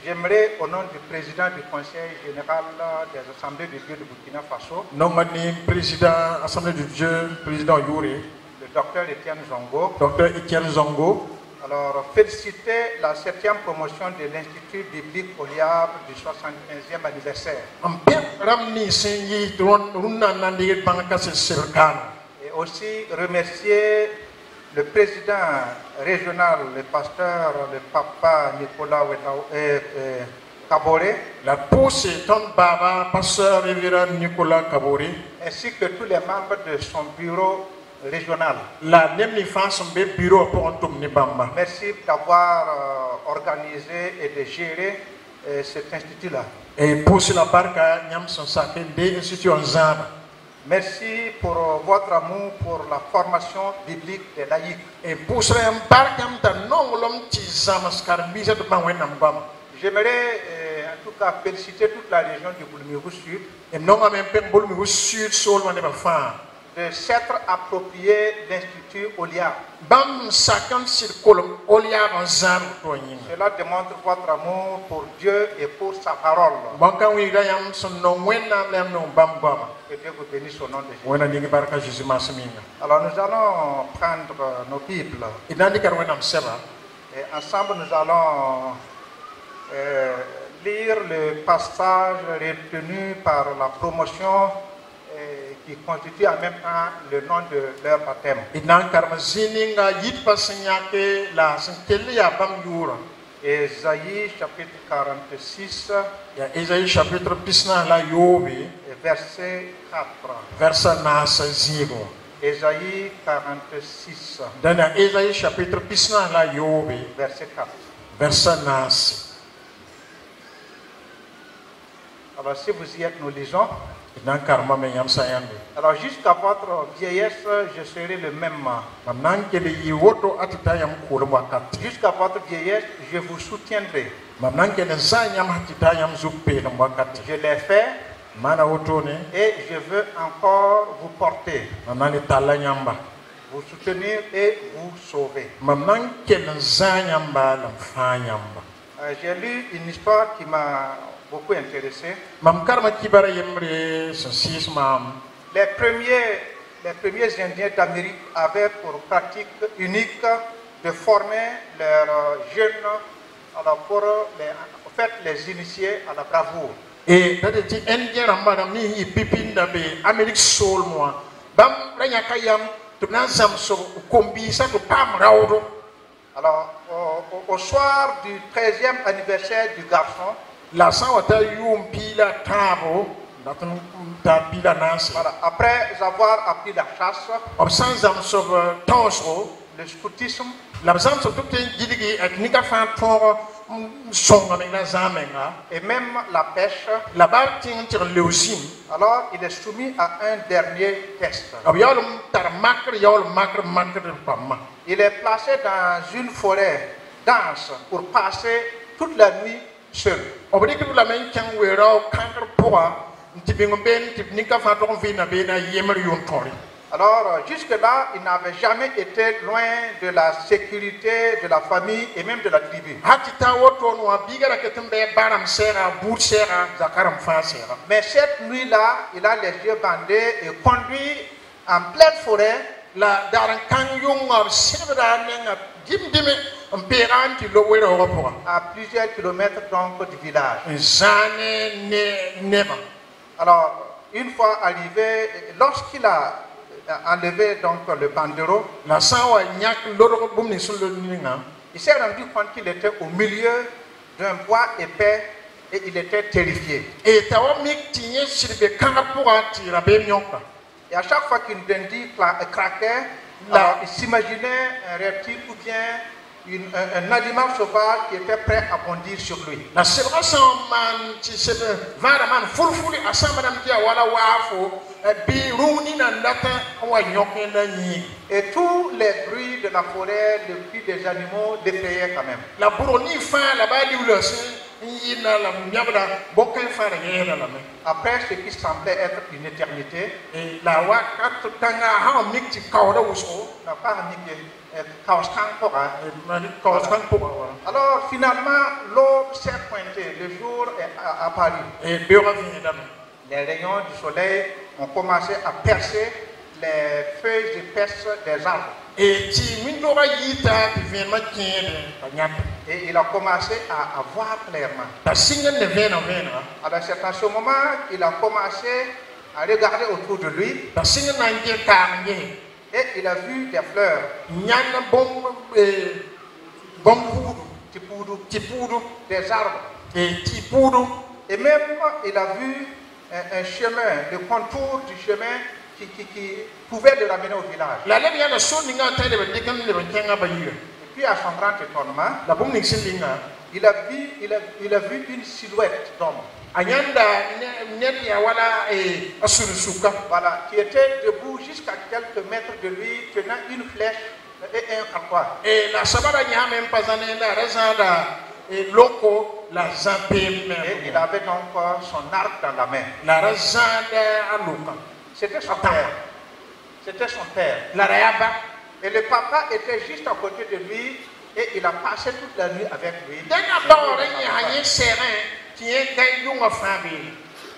J'aimerais, au nom du président du Conseil général des Assemblées de Dieu de Burkina Faso, le docteur Etienne Zongo, alors féliciter la 7e promotion de l'Institut biblique Oliab du 75e anniversaire. Et aussi remercier le président régional, le pasteur, le papa Nicolas Kaboré, ainsi que tous les membres de son bureau régional. Merci d'avoir organisé et de gérer cet institut-là. Merci pour votre amour pour la formation biblique des laïcs. J'aimerais en tout cas féliciter toute la région du Boulmérou Sud de s'être approprié l'Institut Oliab. Cela démontre votre amour pour Dieu et pour sa parole. Que Dieu vous bénisse au nom de Jésus. Alors nous allons prendre nos Bibles. Et ensemble nous allons lire le passage retenu par la promotion qui constitue en même temps le nom de leur baptême. Ésaïe chapitre 46 Ésaïe chapitre 4. Verset 4. Ésaïe 46. Ésaïe chapitre 4. Verset 4. Alors si vous y êtes, nous lisons. Alors jusqu'à votre vieillesse, je serai le même. Jusqu'à votre vieillesse, je vous soutiendrai. Je l'ai fait et je veux encore vous porter, vous soutenir et vous sauver. J'ai lu une histoire qui m'a beaucoup intéressé. Les premiers Indiens d'Amérique avaient pour pratique unique de former leurs jeunes pour les initier à la bravoure. Et alors, au soir du 13e anniversaire du garçon, après avoir appris la chasse, le scoutisme, et même la pêche, alors il est soumis à un dernier test. Il est placé dans une forêt dense pour passer toute la nuit seul. Alors, jusque-là, il n'avait jamais été loin de la sécurité, de la famille et même de la tribu. Mais cette nuit-là, il a les yeux bandés et conduit en pleine forêt à plusieurs kilomètres donc, du village. Alors, une fois arrivé, lorsqu'il a enlevé donc le bandeau, il s'est rendu compte qu'il était au milieu d'un bois épais et il était terrifié. Et à chaque fois qu'une dindie craquait, il s'imaginait un reptile ou bien un animal sauvage qui était prêt à bondir sur lui. Et tous les bruits de la forêt, les cris des animaux l'effrayaient quand même. yina la nyabda bokken fara yera la me Après ce qui semblait être une éternité, e la wa kat tanga ha mikti kawda wuso n'a pas indiqué Kaoskan Kora. mani kawskan pour wa Alors finalement, l'aube s'est pointée, le jour est apparu. e beura vini dame Les rayons du soleil ont commencé à percer les feuilles épaisses des arbres. e ti min do ga yita ti vin ma kinde ta nyap Et il a commencé à voir clairement. ta singen ne vena Alors c'est à ce moment qu'il a commencé à regarder autour de lui ta singen na nge ta nge et il a vu des fleurs, nyana bom ti poudre, des arbres. e ti pudu Et même il a vu un chemin, le contour du chemin qui pouvait le ramener au village. la le yana so ninga ta le de kan le kenga ba yiga Et puis à son grand étonnement, la bom ning silinga il a vu une silhouette d'homme. anyanda net ya wala asuru suka Voilà, qui était debout jusqu'à quelques mètres de lui, tenant une flèche et un arroir. e la sabara nya même pas anenda razanda loko la zampe Et me il avait donc son arc dans la main. la razanda aluka C'était son père. C'était son père. la rayaba Et le papa était juste à côté de lui et il a passé toute la nuit avec lui. dena ba nya haye serin tie kay yunga famille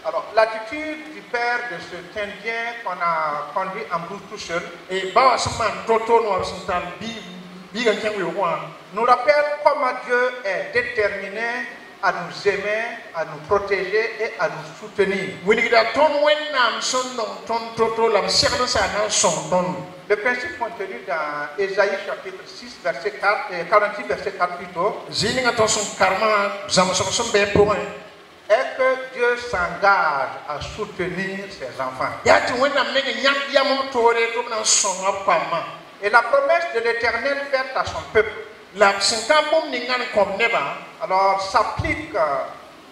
Alors, l'attitude du père de cet Indien qu'on a conduit en brousse tout seul e ba wasman toto no wasuntal bi gan kenwe wa nous rappelle comment Dieu est déterminé à nous aimer, à nous protéger et à nous soutenir. winigida ton wennam son non ton toto la serna sa na son ton Le principe contenu dans Ésaïe chapitre 6, verset 4, 48, verset 4 plutôt, zininga to son karma zama son be point est que Dieu s'engage à soutenir ses enfants. yati wennam mege nyak yamo tore to na son apama Et la promesse de l'Éternel faite à son peuple, la sinka bom ningan kom neba alors s'applique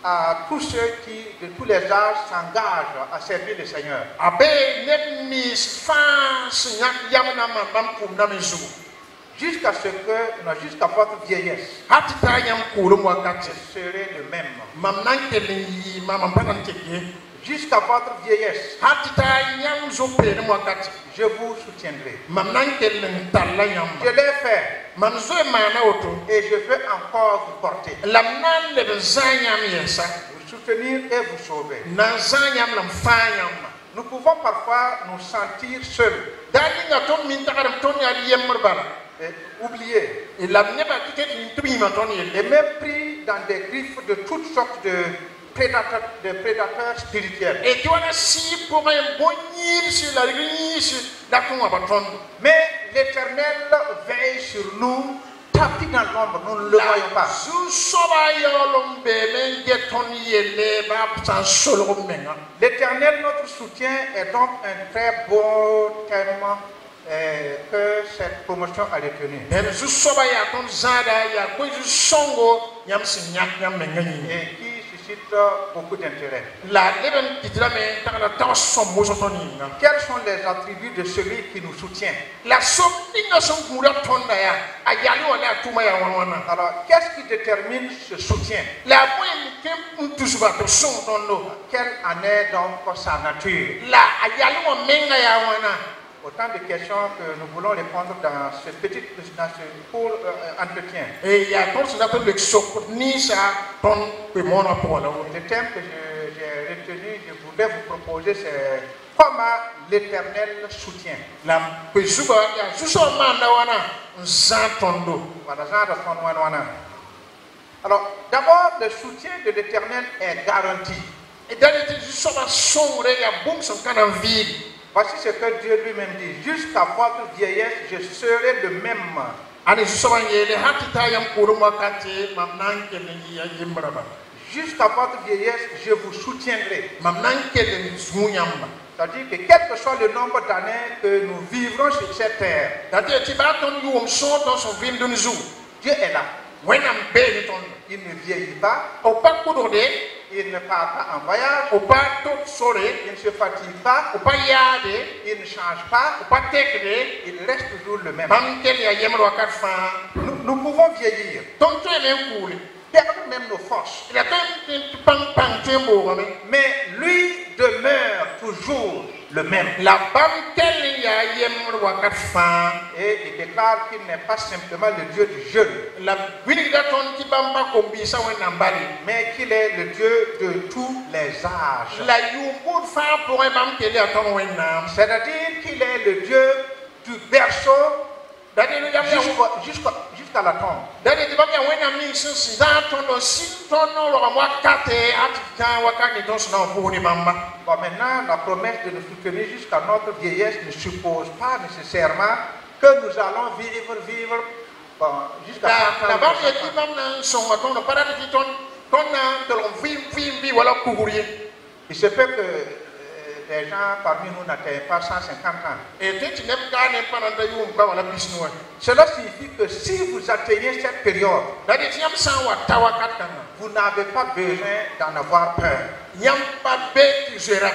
à tous ceux qui, de tous les âges, s'engagent à servir le Seigneur. abe net mi fa sinyak yamna ma bam kum na mezu Jusqu'à ce que, non, jusqu'à votre vieillesse, hati ta yam kulu mo wakati je serai le même. mam nanke li mama panan teke Jusqu'à votre vieillesse, hati ta yam zo pe mo wakati je vous soutiendrai. mam nanke li talla yam Je l'ai fait mam zo mana auto et je veux encore vous porter, lam nan le zanyam yesa vous soutenir et vous sauver. na zanyam lam fanyam Nous pouvons parfois nous sentir seuls, dali nga to min tagaram to ya yemmer bala et oubliés, et lam ne ba kite ni tubi ma ton et même pris dans des griffes de toutes sortes de prédateurs spirituels. et tu as si pour un bon sur la réglisse d'accord à ton Mais l'Éternel veille sur nous, tapis dans l'ombre, nous ne le voyons pas. sous soba yolom bebe geton yele ba san solo menga L'Éternel, notre soutien, est donc un très beau thème que cette promotion a retenu. même sous soba ya ton zada ya ko songo yam sinyak yam menga ni Et qui suscite beaucoup d'intérêt. la leben titrame takala ta sombo so toni nga Quels sont les attributs de celui qui nous soutient? la somninga son kura tonda ya ayali wala tuma ya wana Alors, qu'est-ce qui détermine ce soutien? la moyen kem tusuba to son tondo Quelle en est donc sa nature? la ayali wa menga ya wana Autant de questions que nous voulons répondre dans ce court entretien. et il y a ton ça le sok ni ça ton pe mona pour la Le thème que j'ai retenu, je voudrais vous proposer, c'est comment l'Éternel soutient. la pe suba ya suso manda wana za tondo Voilà, genre de fond, wana. Alors, d'abord, le soutien de l'Éternel est garanti. et dans les suso ba songre ya bum son kana vie Voici ce que Dieu lui-même dit. Jusqu'à votre vieillesse, je serai le même. ani suso ba yele hatita yam kuru makati mamnan ke ni ya yimbraba Jusqu'à votre vieillesse, je vous soutiendrai. mamnan ke ni zmunyamba C'est-à-dire que quel que soit le nombre d'années que nous vivrons sur cette terre, date ti ba ton yum so dans son ville de nous Dieu est là. wenam be ni ton Il ne vieillit pas, o pa kudode il ne part pas en voyage, o pa tot sore il ne se fatigue pas, o pa yade il ne change pas, o pa tekde il reste toujours le même. bam kel ya yemro wakat fa Nous pouvons vieillir, ton to men kule perdre même nos forces. Mais lui demeure toujours le même. Et il déclare qu'il n'est pas simplement le Dieu du jeûne, mais qu'il est le Dieu de tous les âges. C'est-à-dire qu'il est le Dieu du berceau jusqu'à la tombe. Bon, maintenant, la promesse de nous soutenir jusqu'à notre vieillesse ne suppose pas nécessairement que nous allons vivre bon, jusqu'à 100 ans. Il se peut que les gens parmi nous n'atteignent pas 150 ans. Cela signifie que si vous atteignez cette période, vous n'avez pas besoin d'en avoir peur. Il sera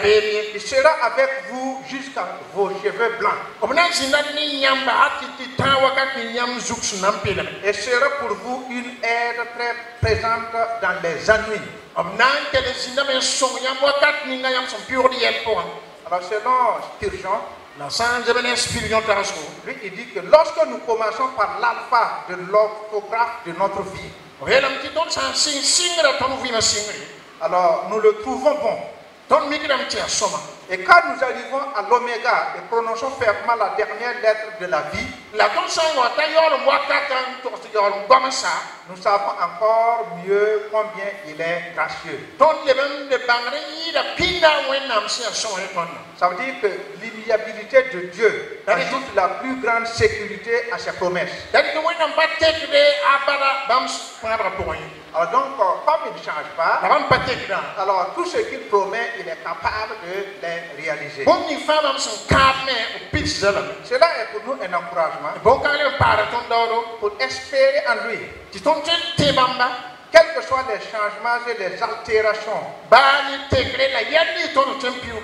avec vous jusqu'à vos cheveux blancs. Et sera pour vous une aide très présente dans les ennuis. Alors selon Spurgeon, lui il dit que lorsque nous commençons par l'alpha de l'orthographe de notre vie, alors nous le trouvons bon. Et quand nous arrivons à l'oméga et prononçons fermement la dernière lettre de la vie, nous savons encore mieux combien il est gracieux. Ça veut dire que l'immuabilité de Dieu ajoute la plus grande sécurité à ses promesses. Alors donc, comme il ne change pas, alors tout ce qu'il promet, il est capable de les réaliser. Cela est pour nous un encouragement pour espérer en lui. Quels que soient les changements et les altérations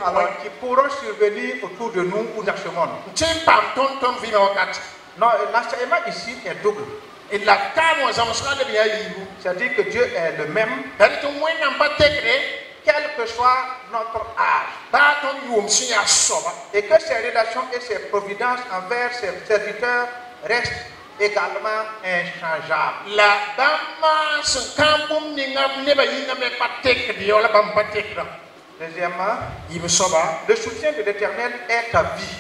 alors, qui pourront survenir autour de nous ou dans ce monde. Non, l'enseignement ici est double. C'est-à-dire que Dieu est le même, quel que soit notre âge, et que ses relations et ses providences envers ses serviteurs restent également inchangeables. Deuxièmement, le soutien de l'Éternel est ta vie.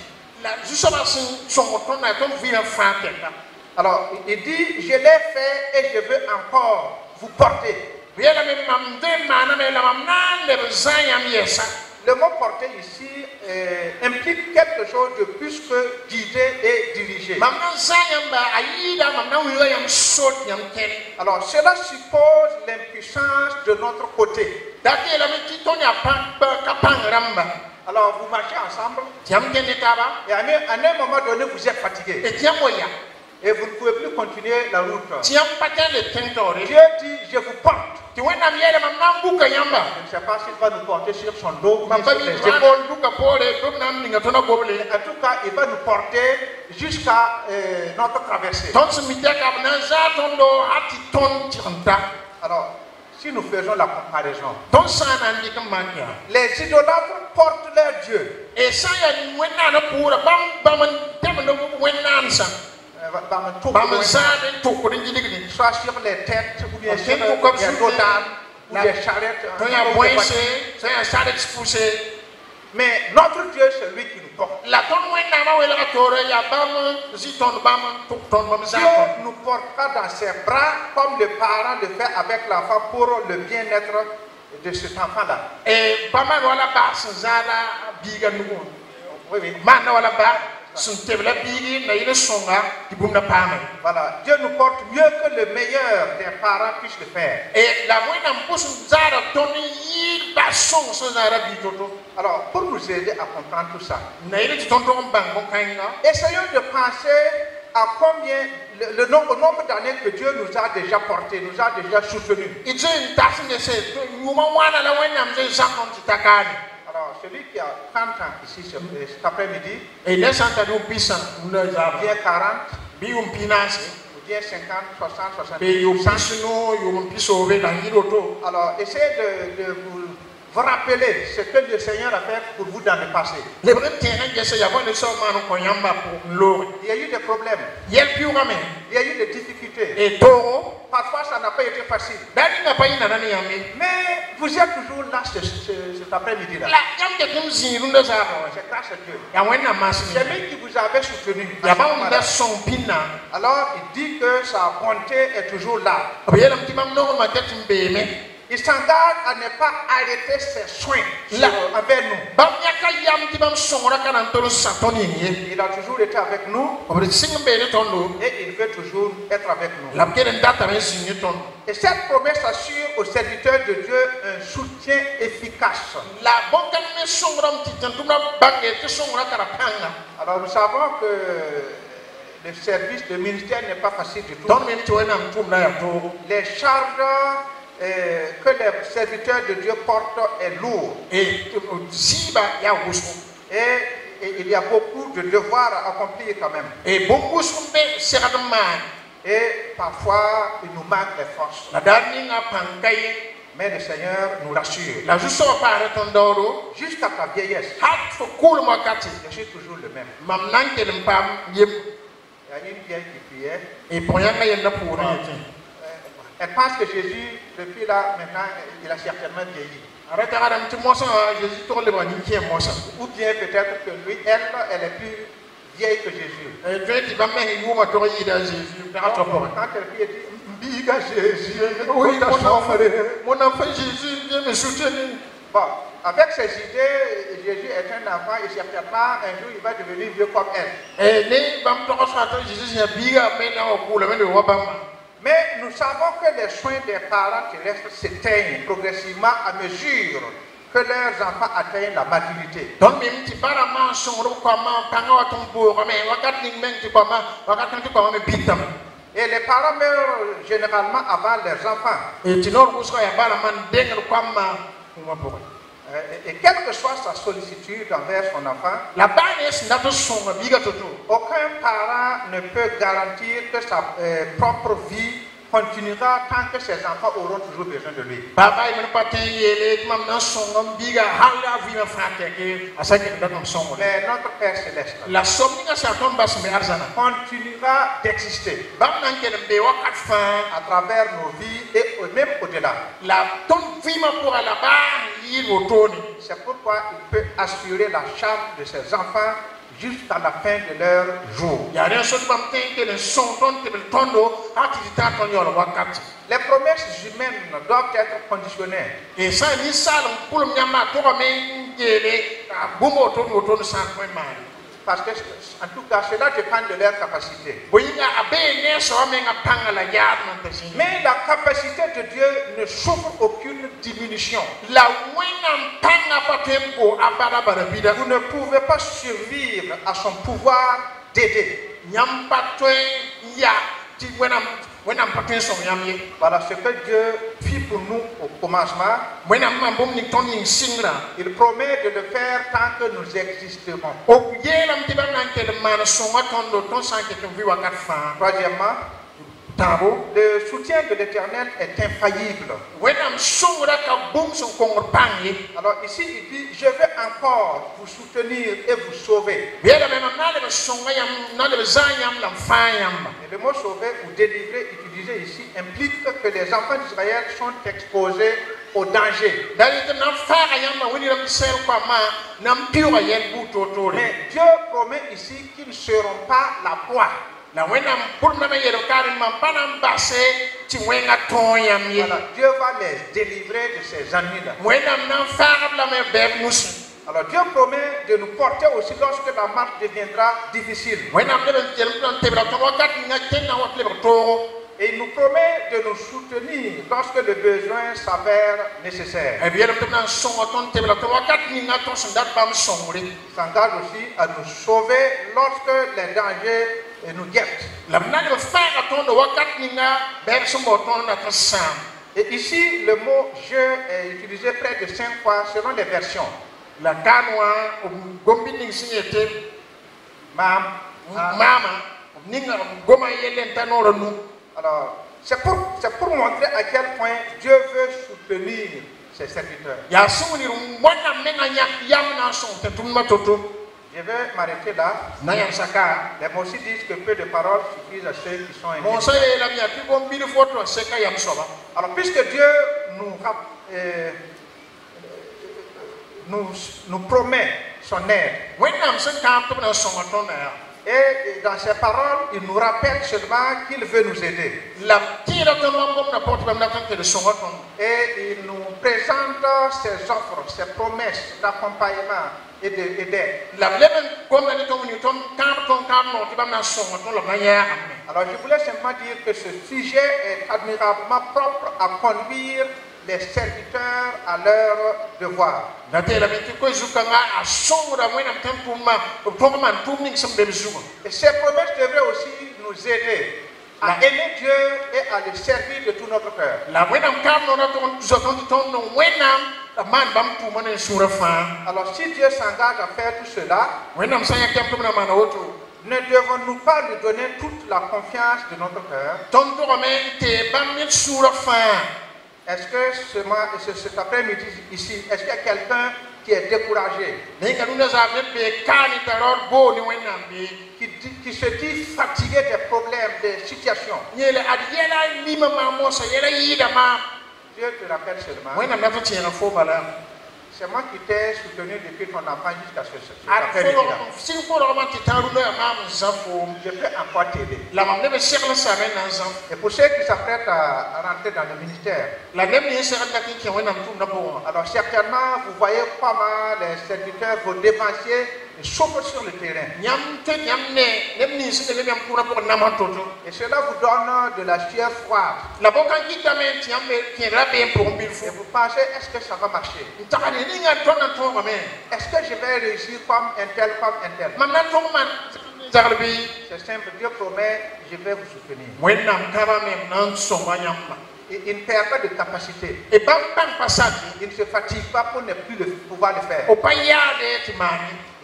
Alors, il dit, je l'ai fait et je veux encore vous porter. Le mot porter ici implique quelque chose de plus que guider et diriger. Alors, cela suppose l'impuissance de notre côté. Alors, vous marchez ensemble et à un moment donné, vous êtes fatigué. Et vous ne pouvez plus continuer la route. Dieu dit, je vous porte. Je ne sais pas s'il va nous porter sur son dos ou sur les épaules. En tout cas, il va nous porter jusqu'à notre traversée. Alors, si nous faisons la comparaison, les idolâtres portent leur Dieu. Soit sur les têtes ou bien sur les dos d'âne ou les charrettes. Mais notre Dieu, c'est lui qui nous porte. Dieu nous portera dans ses bras comme le parent le fait avec l'enfant pour le bien-être de cet enfant-là. Oui, oui. Voilà, Dieu nous porte mieux que le meilleur des parents puisse le faire. Alors, pour nous aider à comprendre tout ça, essayons de penser à combien, au nombre d'années que Dieu nous a déjà portés, nous a déjà soutenus. Alors, celui qui a 30 ans ici cet après-midi, bien 40, bien 50, 60, 70. Alors, essayez de vous rappeler ce que le Seigneur a fait pour vous dans le passé. Il y a eu des problèmes. Il y a eu des difficultés. Parfois, ça n'a pas été facile. Mais vous êtes toujours là cet après-midi-là. C'est grâce à Dieu. C'est lui qui vous avait soutenu. Alors, il dit que sa bonté est toujours là. Il s'engage à ne pas arrêter ses soins avec nous. Il a toujours été avec nous et il veut toujours être avec nous. Et cette promesse assure aux serviteurs de Dieu un soutien efficace. Alors nous savons que le service de ministère n'est pas facile du tout. Les charges que les serviteurs de Dieu portent est lourd. Et il y a beaucoup de devoirs à accomplir quand même. Et parfois, il nous manque les forces. Mais le Seigneur nous rassure. Jusqu'à ta vieillesse, je suis toujours le même. Il y a une vieille qui priait. Elle pense que Jésus, depuis là, maintenant, il a certainement vieilli. Ou bien peut-être que lui, elle est plus vieille que Jésus. Quand elle prie, elle dit, Biga Jésus, oui, mon enfant Jésus, viens me soutenir. Bon, avec ces idées, Jésus est un enfant et certainement un jour il va devenir vieux comme elle. Mais nous savons que les soins des parents terrestres s'éteignent progressivement à mesure que leurs enfants atteignent la maturité. Et les parents meurent généralement avant leurs enfants. Et quelle que soit sa sollicitude envers son enfant, aucun parent ne peut garantir que sa propre vie continuera tant que ses enfants auront toujours besoin de lui. Mais notre Père Céleste continuera d'exister à travers nos vies et même au-delà. C'est pourquoi il peut assurer la charge de ses enfants jusqu'à la fin de leur jour. Les promesses humaines doivent être conditionnelles. Parce que, en tout cas, cela dépend de leur capacité. Mais la capacité de Dieu ne souffre aucune diminution. Vous ne pouvez pas survivre à son pouvoir d'aider. Voilà ce que Dieu fit pour nous au commencement. Il promet de le faire tant que nous existerons. Troisièmement, le soutien de l'Éternel est infaillible. Alors ici il dit, je vais encore vous soutenir et vous sauver. Et le mot sauver ou délivrer utilisé ici implique que les enfants d'Israël sont exposés au danger. Mais Dieu promet ici qu'ils ne seront pas la proie. Voilà, Dieu va les délivrer de ces ennemis-là. Alors Dieu promet de nous porter aussi lorsque la marche deviendra difficile. Et il nous promet de nous soutenir lorsque le besoin s'avère nécessaire. Il s'engage aussi à nous sauver lorsque les dangers nous guettent. Et ici, le mot « je » est utilisé près de 5 fois selon les versions. Alors, c'est pour montrer à quel point Dieu veut soutenir ses serviteurs. Je vais m'arrêter là. Les mots aussi disent que peu de paroles suffisent à ceux qui sont intelligents. Alors, puisque Dieu nous promet son aide, et dans ses paroles, il nous rappelle seulement qu'il veut nous aider. Et il nous présente ses offres, ses promesses d'accompagnement et d'aide. Alors je voulais simplement dire que ce sujet est admirablement propre à conduire les serviteurs à leur devoir. Et ces promesses devraient aussi nous aider à aimer Dieu et à le servir de tout notre cœur. Alors si Dieu s'engage à faire tout cela, ne devons-nous pas lui donner toute la confiance de notre cœur? Est-ce que cet après-midi ici, est-ce qu'il y a quelqu'un qui est découragé, qui se dit fatigué des problèmes, des situations? Dieu te rappelle seulement, c'est moi qui t'ai soutenu depuis ton enfant jusqu'à ce après-midi-là. Je peux encore t'aider. Et pour ceux qui s'apprêtent à rentrer dans le ministère, alors certainement vous voyez comment les serviteurs, vos dépensiers, souffrent sur le terrain. Et cela vous donne de la sueur froide. Et vous pensez, est-ce que ça va marcher? Est-ce que je vais réussir comme un tel, comme un tel? C'est simple, Dieu promet, je vais vous soutenir. Il ne perd pas de capacité. Il ne se fatigue pas pour ne plus pouvoir le faire.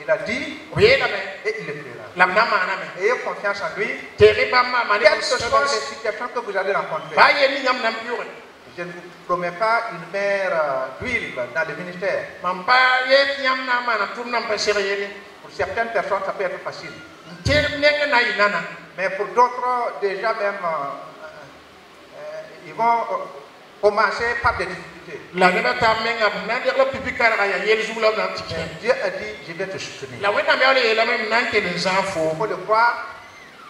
Il a dit et il le fera. Ayez confiance en lui. Quelles que soient les situations que vous allez rencontrer. Je ne vous promets pas une mer d'huile dans le ministère. Pour certaines personnes, ça peut être facile. Mais pour d'autres, déjà même, ils vont commencer par des difficultés. Dieu a dit, je vais te soutenir. Il faut le croire.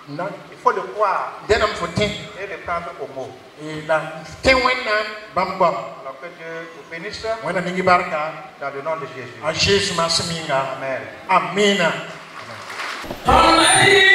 Non, il faut le croire et le prendre au mot. Alors que Dieu vous bénisse dans le nom de Jésus. Amen. Amen. Hey!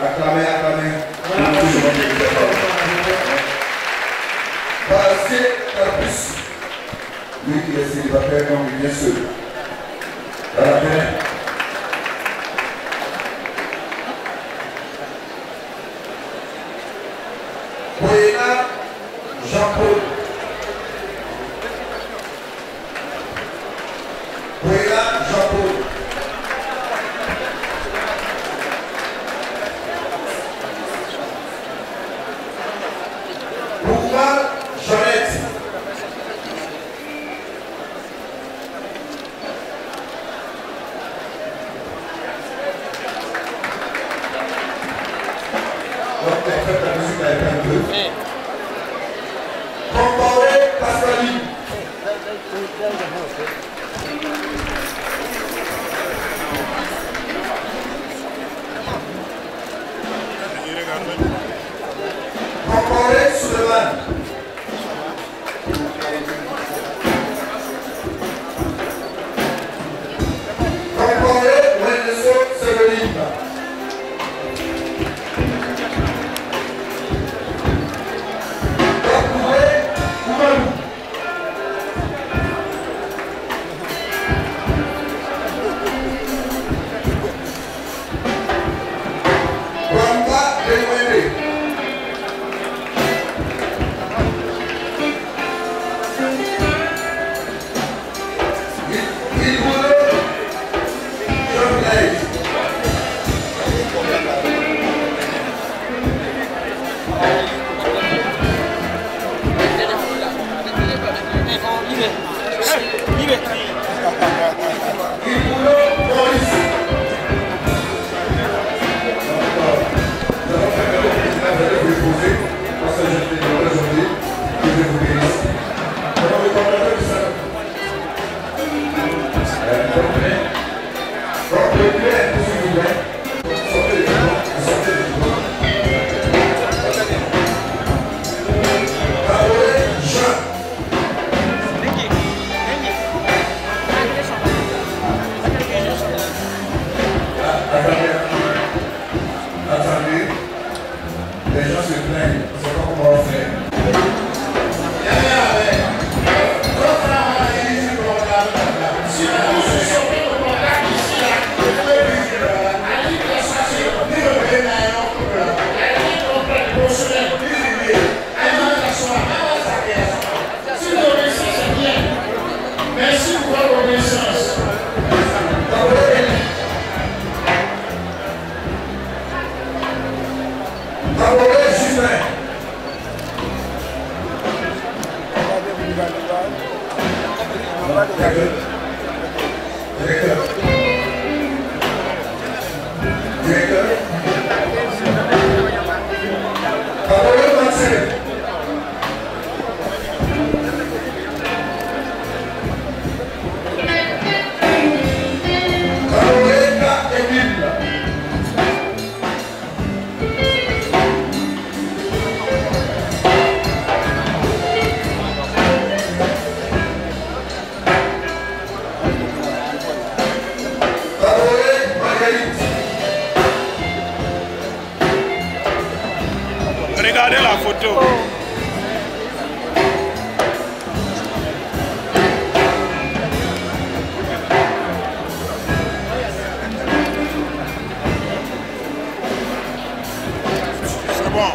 Acclamez, acclamez. Passez la puce. Lui qui est célibataire, non, il vient seul. À la fin. Boyena Jean-Paul. Boyena Jean-Paul. Jeannette. Donc, la musique a été un peu. Comparé Pascaline. Comparé Suleiman. Regardez la photo. C'est bon.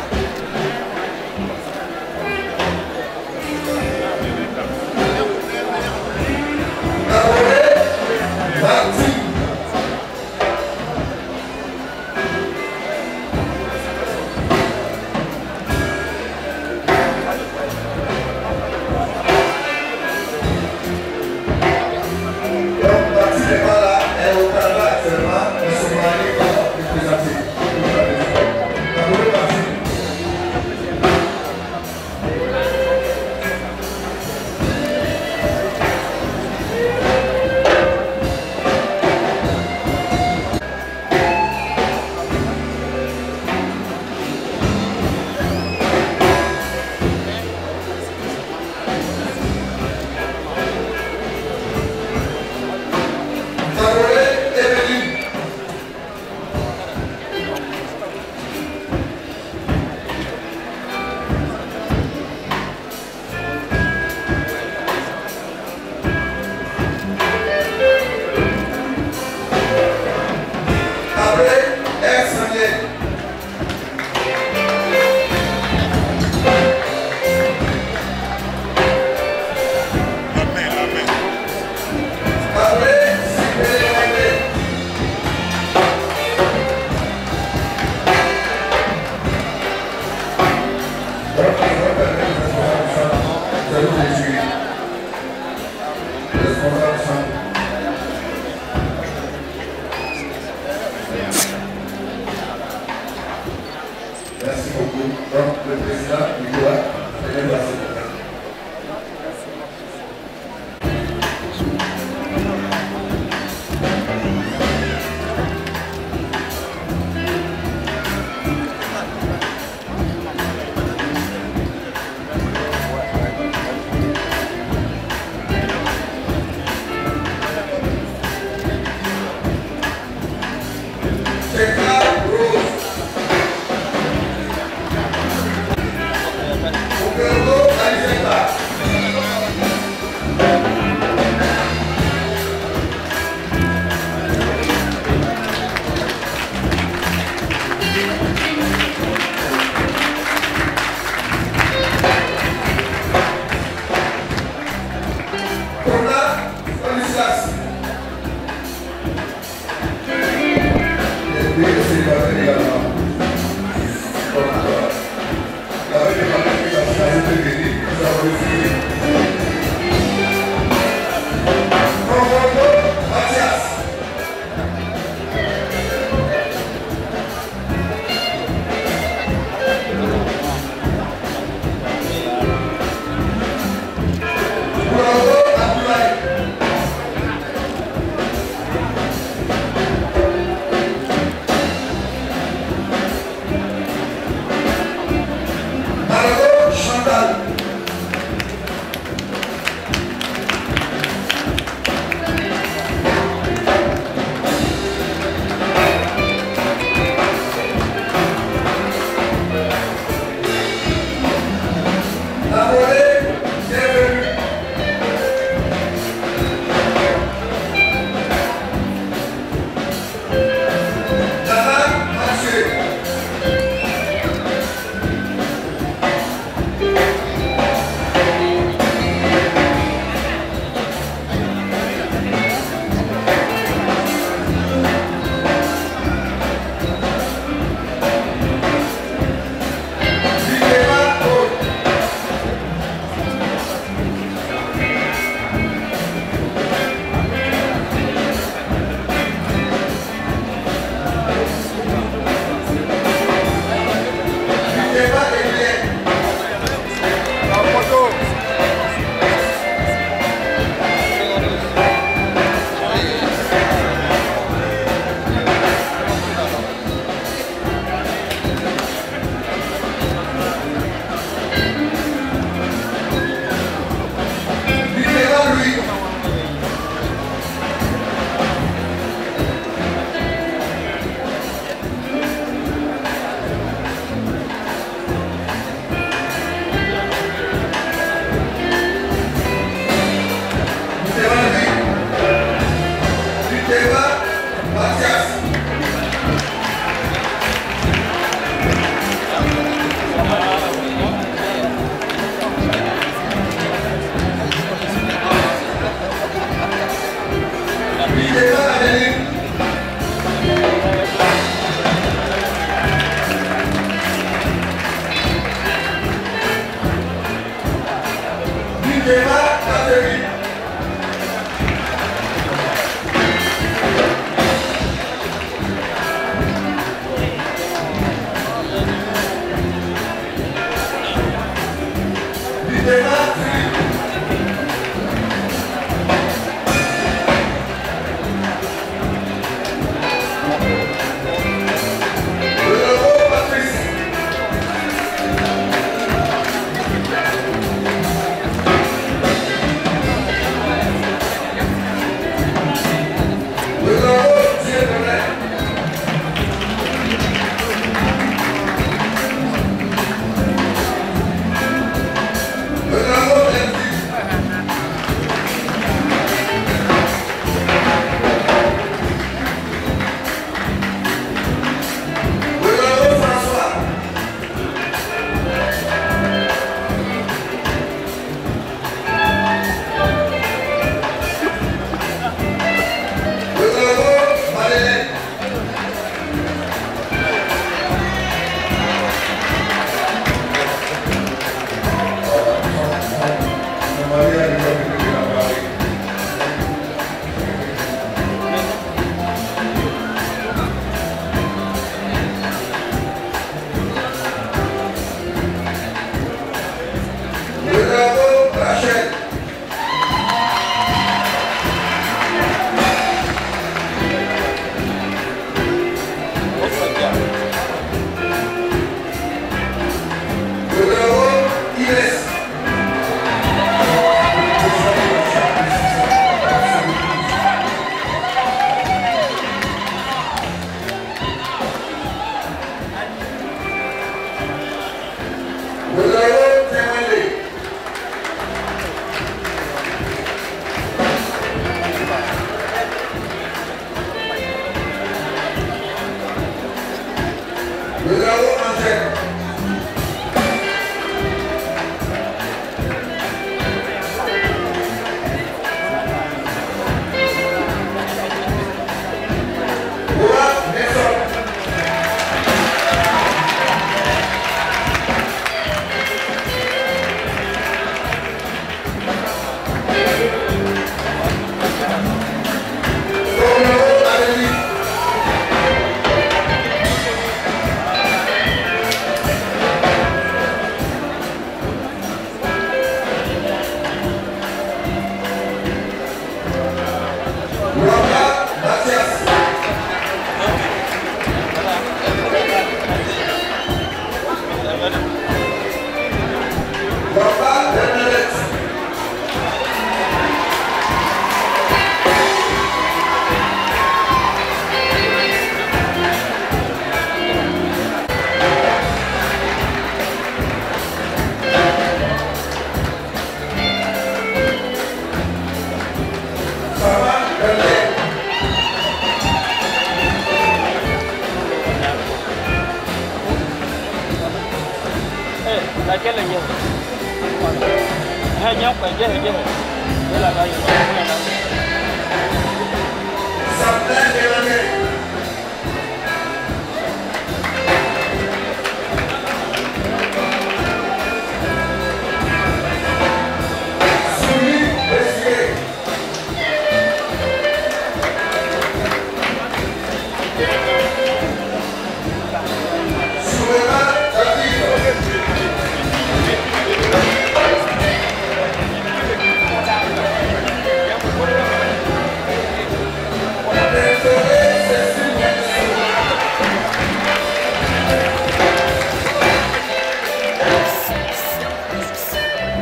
Laquelle est hanya penjah aja. Dia lah kayu. Sampai lagi.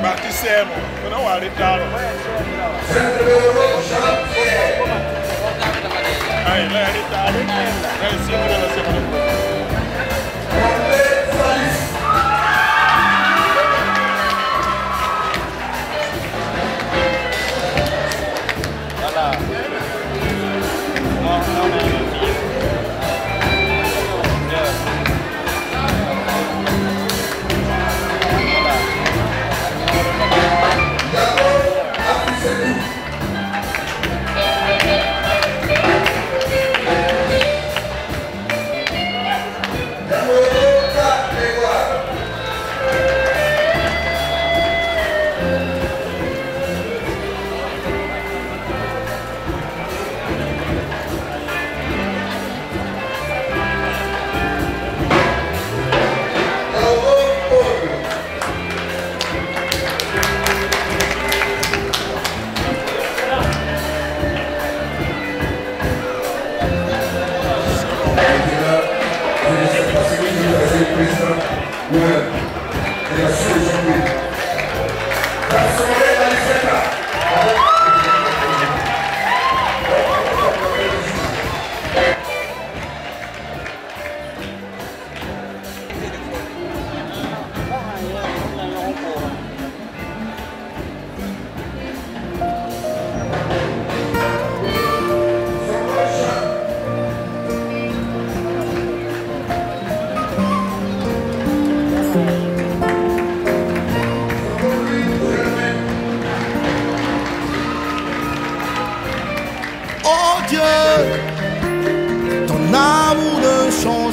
Batisemo, não há ritaro. Aí, lá é ritaro. Lá em cima da semana. Olha lá. Não.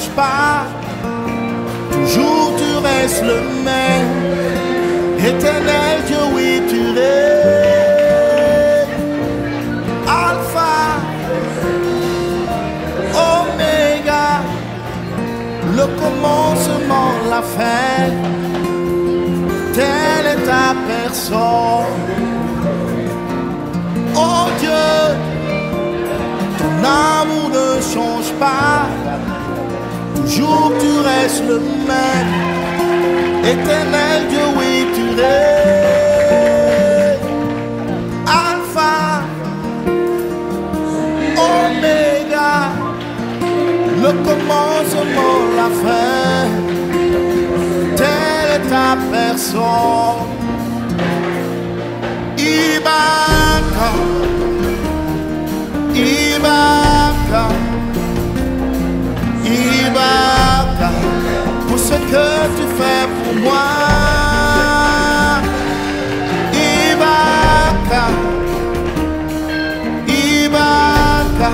changes pas, toujours tu restes le même. Éternel Dieu, oui, tu es Alpha, Oméga, le commencement, la fin. Telle est ta personne. Oh Dieu, ton amour ne change pas, toujours tu restes le même. Éternel Dieu, oui, tu es Alpha, Oméga, le commencement, la fin. Telle est ta personne. Ibaka, Ibaka, Ibaka, pour ce que tu fais pour moi. Ibaka, Ibaka,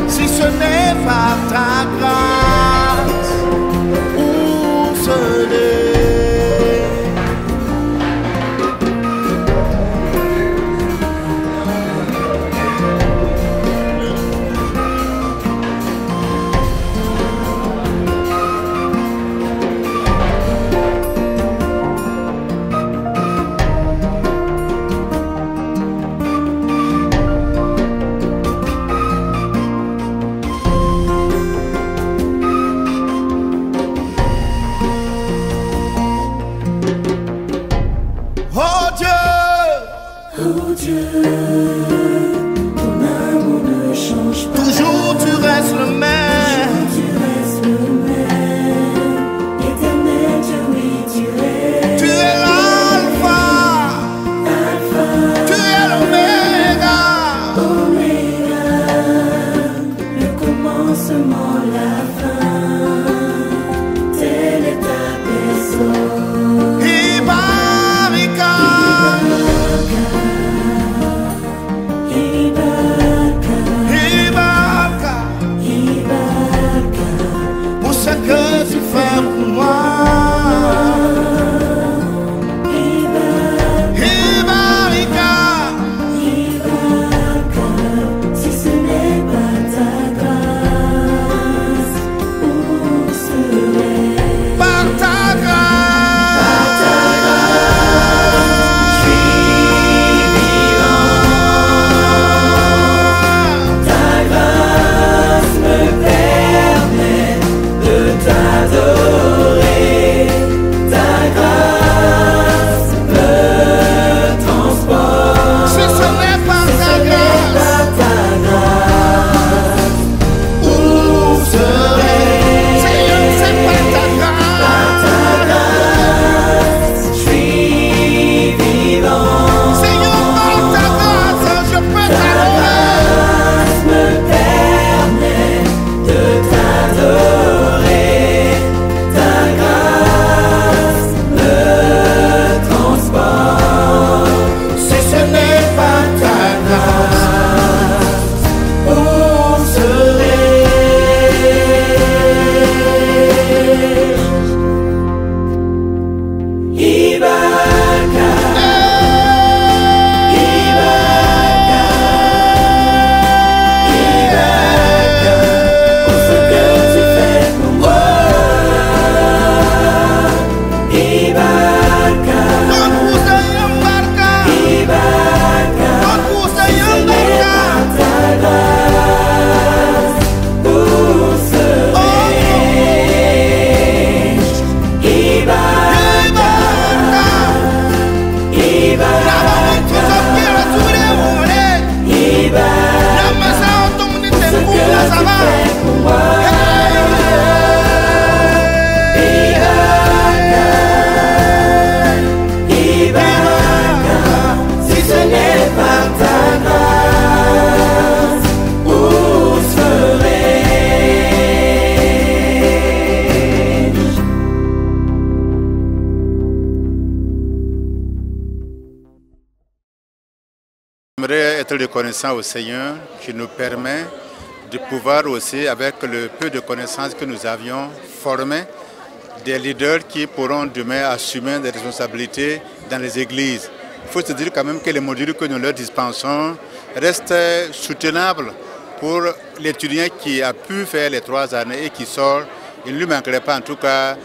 si ce n'est pas ta grâce, où serais-je? J'aimerais être reconnaissant au Seigneur qui nous permet de pouvoir aussi, avec le peu de connaissances que nous avions, former des leaders qui pourront demain assumer des responsabilités dans les églises. Il faut se dire quand même que les modules que nous leur dispensons restent soutenables pour l'étudiant qui a pu faire les 3 années et qui sort. Il ne lui manquerait pas en tout cas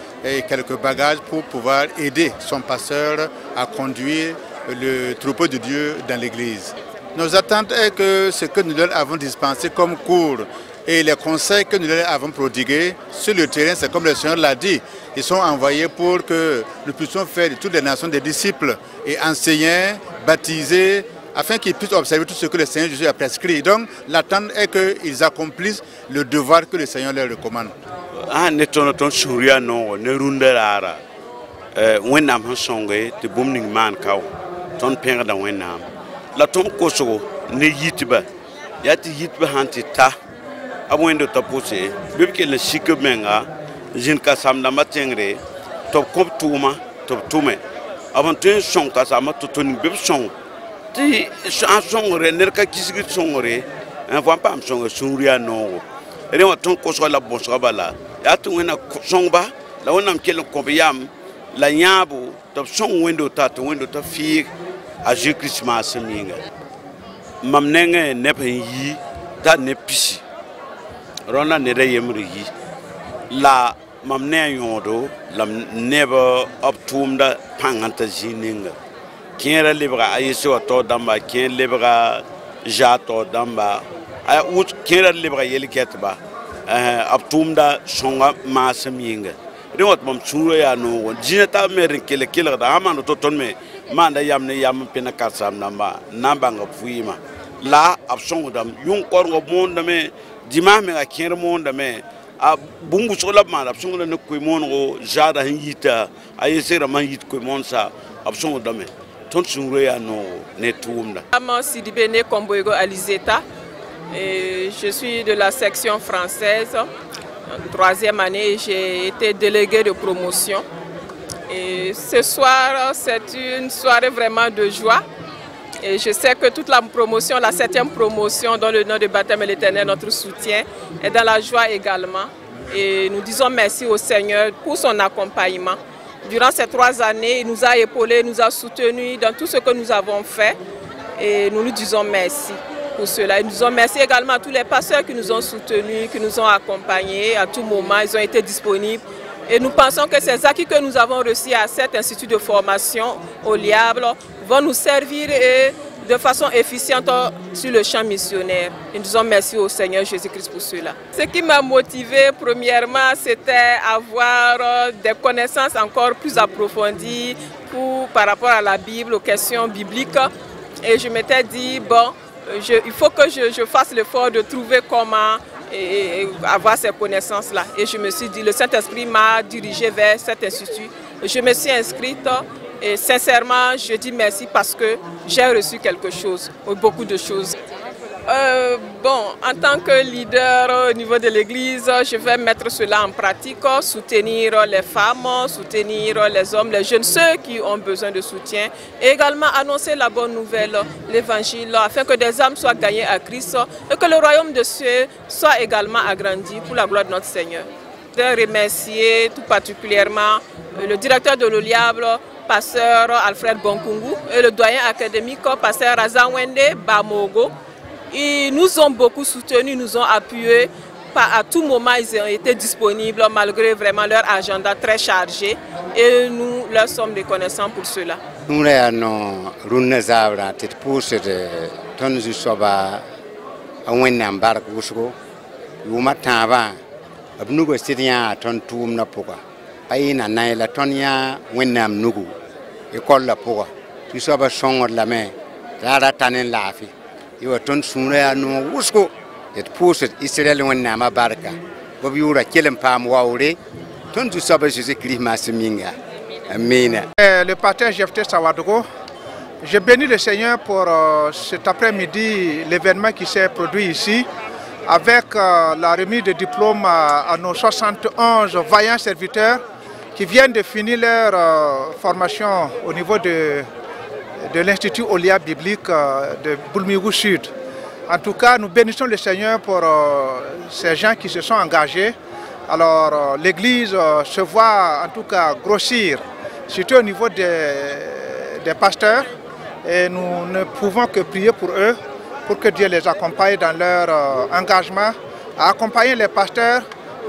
quelques bagages pour pouvoir aider son pasteur à conduire le troupeau de Dieu dans l'église. Nos attentes est que ce que nous leur avons dispensé comme cours et les conseils que nous leur avons prodigués sur le terrain, c'est comme le Seigneur l'a dit, ils sont envoyés pour que nous puissions faire de toutes les nations des disciples et enseignants, baptisés, afin qu'ils puissent observer tout ce que le Seigneur Jésus a prescrit. Donc l'attente est qu'ils accomplissent le devoir que le Seigneur leur recommande. La tom koso ne yitba yati yitba hanti ta abwendo tapose bibke le shikmenga jin ka samna matengre to kop tuma to tume avant tun son ka sama to tun bib son ti a songre ner ka kisigi songre en va pas songre suria no ere wa ton koso la bonso bala yati wena songba la wonam kel ko yam la nyabu to song window ta to window ta fi a Jésus Christmas minga mamnenge ne yi ta ne pisi rona ne re yemri yi la mamne yodo la never up tumda panganta jininga kiera libra ayeso to damba kien libra jato damba a ut kiera libra yeliketba up tumda songa masaminga rewat mam suro ya no jinata merin kele kele da amano to tonme manda yamne yam pina kasam namba nga fuima la absong dam yung korgo monde me dima me ga kere monde me a bungu sola manda absong le ko mongo jada hita ayesera man hit ko monsa absong dam ton sungre ya no netumda Maman Sidibé né Komboego Alizeta et je suis de la section française. En 3e année, j'ai été déléguée de promotion. Et ce soir, c'est une soirée vraiment de joie. Et je sais que toute la promotion, la 7e promotion dans le nom de Baptême et l'Éternel, notre soutien, est dans la joie également. Et nous disons merci au Seigneur pour son accompagnement. Durant ces 3 années, il nous a épaulés, nous a soutenus dans tout ce que nous avons fait. Et nous lui disons merci pour cela. Et nous disons merci également à tous les pasteurs qui nous ont soutenus, qui nous ont accompagnés à tout moment. Ils ont été disponibles. Et nous pensons que ces acquis que nous avons reçus à cet institut de formation au Liable vont nous servir de façon efficiente sur le champ missionnaire. Et nous disons merci au Seigneur Jésus-Christ pour cela. Ce qui m'a motivé premièrement, c'était avoir des connaissances encore plus approfondies par rapport à la Bible, aux questions bibliques. Et je m'étais dit, bon, il faut que je fasse l'effort de trouver comment avoir ces connaissances-là. Et je me suis dit, le Saint-Esprit m'a dirigé vers cet institut. Je me suis inscrite et sincèrement, je dis merci parce que j'ai reçu quelque chose, beaucoup de choses. Bon, en tant que leader au niveau de l'Église, je vais mettre cela en pratique, soutenir les femmes, soutenir les hommes, les jeunes, ceux qui ont besoin de soutien, et également annoncer la bonne nouvelle, l'Évangile, afin que des âmes soient gagnées à Christ et que le royaume de Dieu soit également agrandi pour la gloire de notre Seigneur. Je voudrais remercier tout particulièrement le directeur de l'Oliable, pasteur Alfred Bonkungu, et le doyen académique, pasteur Azawende Bamogo. Ils nous ont beaucoup soutenus, nous ont appuyés. À tout moment, ils ont été disponibles malgré vraiment leur agenda très chargé. Et nous leur sommes reconnaissants pour cela. Nous avons ton sunaya no wusko et poset Israël wonna ma barka bob yura kelem pam wawre ton du soba Jésus Christ maseminga amen. Le pasteur Jephté Sawadogo, je bénis le Seigneur pour cet après-midi, l'événement qui s'est produit ici avec la remise de diplôme à nos 71 vaillants serviteurs qui viennent de finir leur formation au niveau de l'Institut Olia biblique de Boulmigou Sud. En tout cas, nous bénissons le Seigneur pour ces gens qui se sont engagés. Alors, l'Église se voit en tout cas grossir, surtout au niveau des pasteurs. Et nous ne pouvons que prier pour eux, pour que Dieu les accompagne dans leur engagement, à accompagner les pasteurs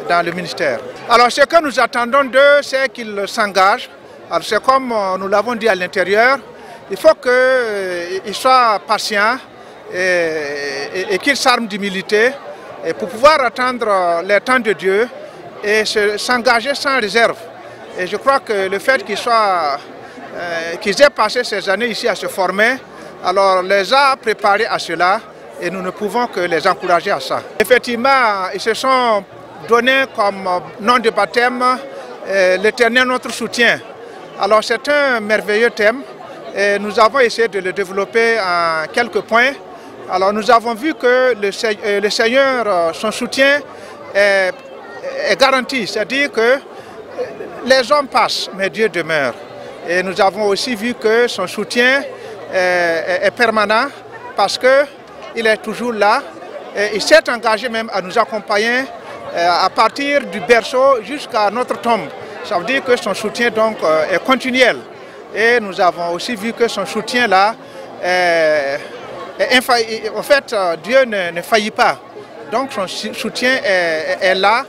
dans le ministère. Alors, ce que nous attendons d'eux, c'est qu'ils s'engagent. Alors, c'est comme nous l'avons dit à l'intérieur, il faut qu'ils soient patients et qu'ils s'arment d'humilité pour pouvoir attendre les temps de Dieu et s'engager sans réserve. Et je crois que le fait qu'ils aient passé ces années ici à se former, alors les a préparés à cela et nous ne pouvons que les encourager à ça. Effectivement, ils se sont donnés comme nom de baptême l'Éternel notre soutien. Alors c'est un merveilleux thème et nous avons essayé de le développer en quelques points. Alors nous avons vu que le Seigneur, son soutien est garanti, c'est-à-dire que les hommes passent, mais Dieu demeure. Et nous avons aussi vu que son soutien est permanent parce qu'il est toujours là. Et il s'est engagé même à nous accompagner à partir du berceau jusqu'à notre tombe. Ça veut dire que son soutien donc, est continuel. Et nous avons aussi vu que son soutien là en fait, Dieu ne faillit pas. Donc son soutien est là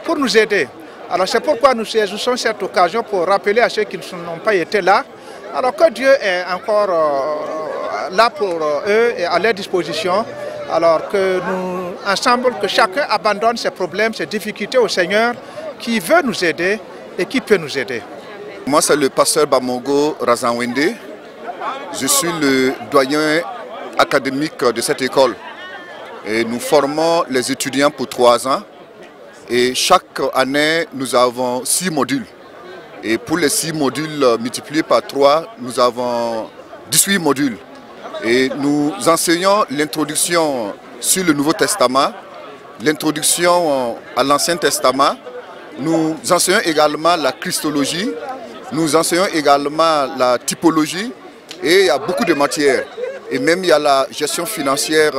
pour nous aider. Alors c'est pourquoi nous saisissons cette occasion pour rappeler à ceux qui n'ont pas été là, alors que Dieu est encore là pour eux et à leur disposition. Alors que nous, ensemble, que chacun abandonne ses problèmes, ses difficultés au Seigneur qui veut nous aider et qui peut nous aider. Moi, c'est le pasteur Bamongo Razanwende. Je suis le doyen académique de cette école. Et nous formons les étudiants pour 3 ans. Et chaque année, nous avons 6 modules. Et pour les 6 modules multipliés par 3, nous avons 18 modules. Et nous enseignons l'introduction sur le Nouveau Testament, l'introduction à l'Ancien Testament. Nous enseignons également la Christologie, nous enseignons également la typologie et il y a beaucoup de matières. Et même il y a la gestion financière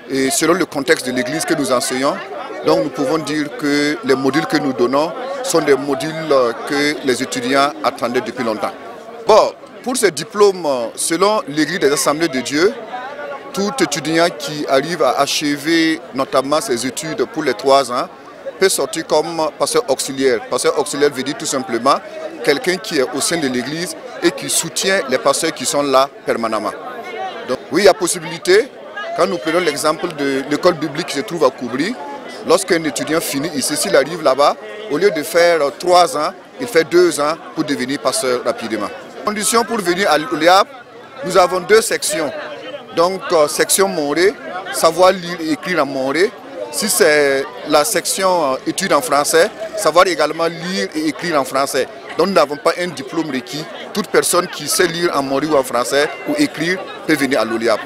et selon le contexte de l'Église que nous enseignons. Donc nous pouvons dire que les modules que nous donnons sont des modules que les étudiants attendaient depuis longtemps. Bon, pour ces diplômes, selon l'Église des Assemblées de Dieu, tout étudiant qui arrive à achever notamment ses études pour les 3 ans peut sortir comme pasteur auxiliaire. Pasteur auxiliaire veut dire tout simplement quelqu'un qui est au sein de l'Église et qui soutient les pasteurs qui sont là permanemment. Donc oui, il y a possibilité. Quand nous prenons l'exemple de l'école biblique qui se trouve à Koubri, lorsqu'un étudiant finit ici, s'il arrive là-bas, au lieu de faire 3 ans, il fait 2 ans pour devenir pasteur rapidement. Condition pour venir à l'OLEAP, nous avons 2 sections. Donc section Moré, savoir lire et écrire en Moré. Si c'est la section études en français, savoir également lire et écrire en français. Donc nous n'avons pas un diplôme requis. Toute personne qui sait lire en Moré ou en français ou écrire peut venir à l'OLEAP.